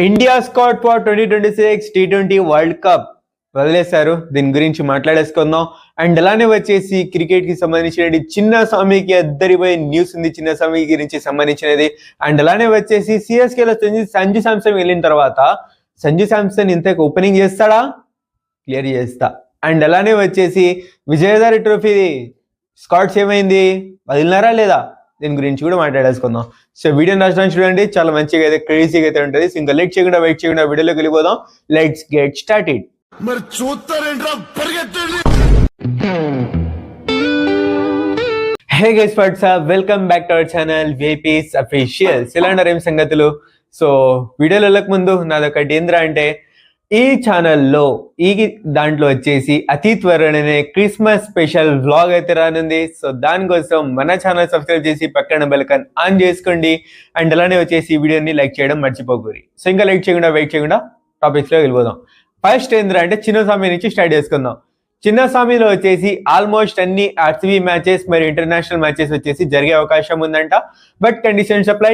India squad for 2026 T20 world cup వదిలేశారు. దీని గురించి మాట్లాడేసుకుందాం. అండ్ అలానే వచ్చేసి క్రికెట్ కి సంబంధించిన చిన్న స్వామికి అద్దరిపోయే న్యూస్ ఉంది, చిన్న స్వామి గురించి సంబంధించినది. అండ్ అలానే వచ్చేసి సిఎస్కే లో సంజు శాంసన్ వెళ్ళిన తర్వాత సంజు శాంసన్ ఇంతకు ఓపెనింగ్ చేస్తాడా, క్లియర్ చేస్తా. అండ్ అలానే వచ్చేసి విజయదారి ట్రోఫీ స్కాట్స్ ఏమైంది, వదిలినారా లేదా, దీని గురించి కూడా మాట్లాడేసుకుందాం. సో వీడియోని రాష్ట్రాన్ని చూడండి, చాలా మంచిగా అయితే క్రేజీగా అయితే ఉంటుంది. సో ఇంకా లేట్ చేయకుండా వెయిట్ చేయకుండా వీడియోలోకి వెళ్ళిపోదాం. Let's get started. మరి చూస్తారేంట్రా, పరిగెత్తండి. Hey guys, what's up, welcome back to our channel వేపీస్ అఫీషియల్స్. ఇలాంటి ఏం సంగతులు. సో వీడియోలో వెళ్ళక ముందు నాదొకటి ఏంద్రా అంటే, ఈ ఛానల్లో దాంట్లో వచ్చేసి అతి త్వరలోనే క్రిస్మస్ స్పెషల్ వ్లాగ్ అయితే రానుంది. సో దానికోసం మన ఛానల్ సబ్స్క్రైబ్ చేసి పక్కన బెల్ ఐకాన్ ఆన్ చేసుకోండి. అండ్ అలానే వచ్చేసి ఈ వీడియోని లైక్ చేయడం మర్చిపోకూరి. సో ఇంకా లైక్ చేయకుండా వెయిట్ చేయకుండా టాపిక్స్లో వెళ్ళిపోదాం. ఫస్ట్ ఏంద్రా అంటే చిన్నస్వామి నుంచి స్టార్ట్ చేసుకుందాం. చిన్నస్వామిలో వచ్చేసి ఆల్మోస్ట్ అన్ని ఆర్సీబీ మ్యాచెస్ మరి ఇంటర్నేషనల్ మ్యాచెస్ వచ్చేసి జరిగే అవకాశం ఉందంట. బట్ కండిషన్స్ అప్లై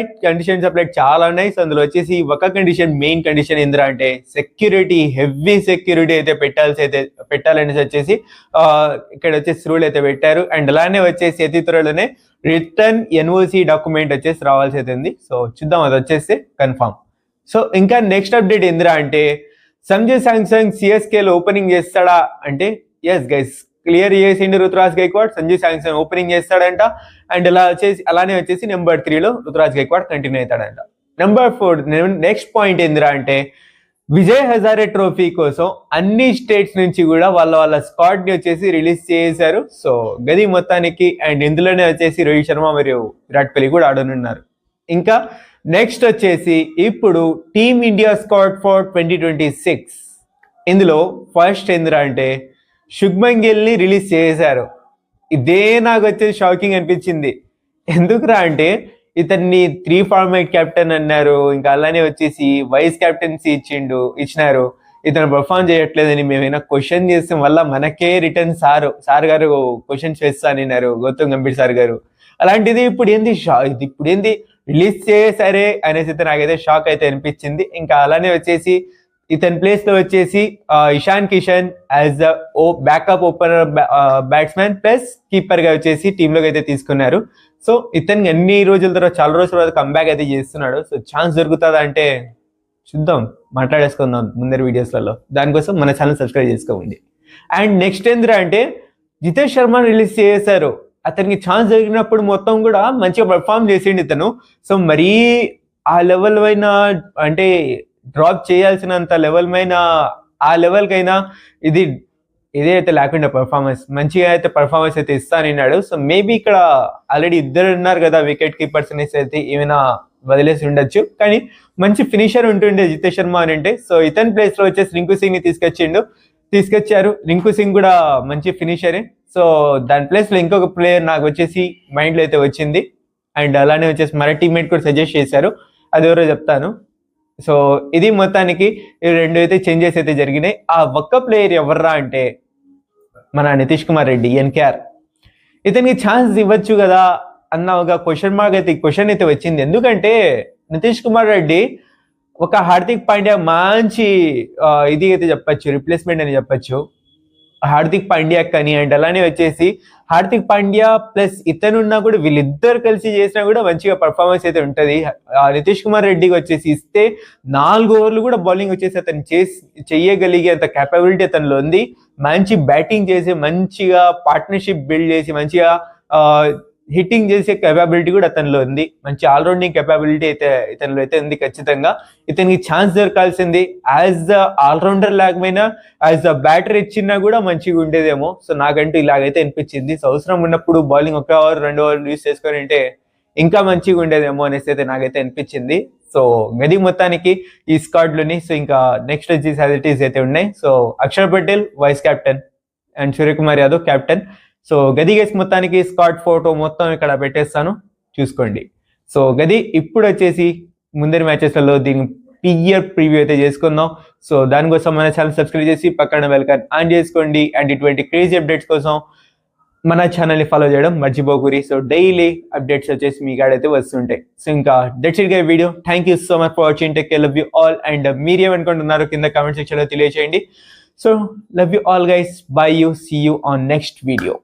చాలా ఉన్నాయి. సో అందులో వచ్చేసి ఒక కండిషన్, మెయిన్ కండిషన్ ఏంద్రా అంటే సెక్యూరిటీ, హెవీ సెక్యూరిటీ అయితే పెట్టాలనేసి వచ్చేసి ఇక్కడ వచ్చేసి రూల్ అయితే పెట్టారు. అండ్ అలానే వచ్చేసి అతి త్వరలోనే రిటర్న్ ఎన్ఓసి డాక్యుమెంట్ వచ్చేసి రావాల్సి అయితే ఉంది. సో చూద్దాం, అది వచ్చేసి కన్ఫామ్. సో ఇంకా నెక్స్ట్ అప్డేట్ ఏంద్రా అంటే, సంజు శాంసన్ సిఎస్కే లో ఓపెనింగ్ చేస్తాడా అంటే, ఎస్ గైస్, క్లియర్ చేసిండు రుతురాజ్ గైక్వాడ్. సంజు శాంసన్ ఓపెనింగ్ చేస్తాడంట. అండ్ అలానే వచ్చేసి నెంబర్ 3లో రుతురాజ్ గైక్వాడ్ కంటిన్యూ అవుతాడంట. నెంబర్ 4 నెక్స్ట్ పాయింట్ ఏందిరా అంటే, విజయ్ హజారే ట్రోఫీ కోసం అన్ని స్టేట్స్ నుంచి కూడా వాళ్ళ స్క్వాడ్ ని వచ్చేసి రిలీజ్ చేశారు. సో గది మొత్తానికి. అండ్ ఇందులోనే వచ్చేసి రోహిత్ శర్మ మరియు విరాట్ కోహ్లీ కూడా ఆడనున్నారు. ఇంకా నెక్స్ట్ వచ్చేసి ఇప్పుడు టీమ్ ఇండియా స్క్వాడ్ ఫర్ 2026. ఇందులో ఫస్ట్ ఏందిరా అంటే, శుభ్మన్ గిల్ని రిలీజ్ చేశారు. ఇదే నాకు వచ్చేసి షాకింగ్ అనిపించింది. ఎందుకురా అంటే, ఇతన్ని 3 ఫార్మాట్ కెప్టెన్ అన్నారు. ఇంకా అలానే వచ్చేసి వైస్ కెప్టెన్సీ ఇచ్చినారు. ఇతను పర్ఫామ్ చేయట్లేదని మేమైనా క్వశ్చన్ చేసిన వల్ల మనకే రిటర్న్ సార్ గారు క్వశ్చన్స్ వేస్తానన్నారు, గౌతమ్ గంభీర్ సార్ గారు. అలాంటిది ఇప్పుడు ఏంది రిలీజ్ చేసరే అనేసి అయితే నాకైతే షాక్ అయితే అనిపించింది. ఇంకా అలానే వచ్చేసి ఇతని ప్లేస్ లో వచ్చేసి Ishan Kishan as the backup opener batsmen plus keeper గా వచ్చేసి టీంలోకి అయితే తీసుకున్నారు. సో ఇతనికి చాలా రోజుల తర్వాత కంబ్యాక్ అయితే చేస్తున్నాడు. సో ఛాన్స్ దొరుకుతుందా అంటే చూద్దాం, మాట్లాడేసుకుందాం ముందర వీడియోస్లలో. దానికోసం మన ఛానల్ సబ్స్క్రైబ్ చేసుకోండి. అండ్ నెక్స్ట్ ఏంద్రా అంటే, జితేష్ శర్మ రిలీజ్ చేశారు. అతనికి ఛాన్స్ జరిగినప్పుడు మొత్తం కూడా మంచిగా పర్ఫామ్ చేసిండు ఇతను. సో మరీ ఆ లెవెల్ పైన అంటే డ్రాప్ చేయాల్సినంత ఆ లెవెల్కైనా ఇదైతే లేకుండా మంచిగా అయితే పర్ఫార్మెన్స్ అయితే ఇస్తానన్నాడు. సో మేబీ ఇక్కడ ఆల్రెడీ ఇద్దరు ఉన్నారు కదా వికెట్ కీపర్స్ అనేసి అయితే ఏమైనా వదిలేసి ఉండొచ్చు. కానీ మంచి ఫినిషర్ ఉంటుండే జితేష్ శర్మ అని అంటే. సో ఇతని ప్లేస్ లో వచ్చేసి రింకు సింగ్ ని తీసుకొచ్చారు. రింకు సింగ్ కూడా మంచి ఫినిషరే. సో దాని ప్లేస్ లో ఇంకొక ప్లేయర్ నాకు వచ్చేసి మైండ్ లో అయితే వచ్చింది. అండ్ అలానే వచ్చేసి మన టీమ్మేట్ కూడా సజెస్ట్ చేశారు, అది ఎవరో చెప్తాను. సో ఇది మొత్తానికి ఈ 2 అయితే చేంజెస్ అయితే జరిగినాయి. ఆ ఒక్క ప్లేయర్ ఎవర్రా అంటే మన నితీష్ కుమార్ రెడ్డి, ఎన్కేఆర్. ఇతనికి ఛాన్స్ ఇవ్వచ్చు కదా అన్న ఒక క్వశ్చన్ అయితే వచ్చింది. ఎందుకంటే నితీష్ కుమార్ రెడ్డి ఒక హార్దిక్ పాండ్యా మంచి ఇది అయితే చెప్పచ్చు, రిప్లేస్మెంట్ అని చెప్పచ్చు హార్దిక్ పాండ్యా కానీ. అండ్ అలానే వచ్చేసి హార్దిక్ పాండ్యా ప్లస్ ఇతనున్నా కూడా వీళ్ళిద్దరు కలిసి చేసినా కూడా మంచిగా పర్ఫార్మెన్స్ అయితే ఉంటుంది. నితీష్ కుమార్ రెడ్డికి వచ్చేసి ఇస్తే 4 ఓవర్లు కూడా బౌలింగ్ వచ్చేసి అతను చెయ్యగలిగే అంత కేపబిలిటీ అతనిలో ఉంది. మంచి బ్యాటింగ్ చేసి, మంచిగా పార్ట్నర్షిప్ బిల్డ్ చేసి, మంచిగా హిట్టింగ్ చేసే కెపాబిలిటీ కూడా అతనిలో ఉంది. మంచి ఆల్రౌండింగ్ కెపాబిలిటీ అయితే ఇతనిలో అయితే ఉంది. ఖచ్చితంగా ఇతనికి ఛాన్స్ దొరకాల్సింది. యాజ్ ద ఆల్రౌండర్ లేకపోయినా యాజ్ ద బ్యాటర్ ఇచ్చినా కూడా మంచిగా ఉండేదేమో. సో నాకంటూ ఇలాగైతే అనిపించింది. సో అవసరం ఉన్నప్పుడు బౌలింగ్ 1 ఓవర్ 2 ఓవర్లు యూస్ చేసుకొని ఉంటే ఇంకా మంచిగా ఉండేదేమో అనేసి అయితే నాకైతే అనిపించింది. సో గది మొత్తానికి ఈ స్క్వాడ్ లోని. సో ఇంకా నెక్స్ట్ వచ్చేసి యాజిటీస్ అయితే ఉన్నాయి. So Akshar Patel vice captain and Suryakumar Yadav captain. So గది గేస్ మొత్తానికి స్క్వాడ్ ఫోటో మొత్తం ఇక్కడ పెట్టేస్తాను, చూసుకోండి. సో గది ఇప్పుడు వచ్చేసి ముందరి మ్యాచెస్లలో దీని క్లియర్ ప్రివ్యూ అయితే చేసుకుందాం. సో దానికోసం మన ఛానల్ సబ్స్క్రైబ్ చేసి పక్కన బెల్ ఐకాన్ ఆన్ చేసుకోండి. అండ్ ఇటువంటి క్రేజీ అప్డేట్స్ కోసం మన ఛానల్ని ఫాలో చేయడం మర్చిపోకూరి. సో డైలీ అప్డేట్స్ వచ్చేసి మీ కాడైతే వస్తుంటాయి. సో ఇంకా that's it guys video. Thank you so much for watching. Take care, love you all. And మీరేమనుకుంటున్నారో కింద కామెంట్ సెక్షన్లో తెలియజేయండి. So love you all guys. Bye you. See you on next video.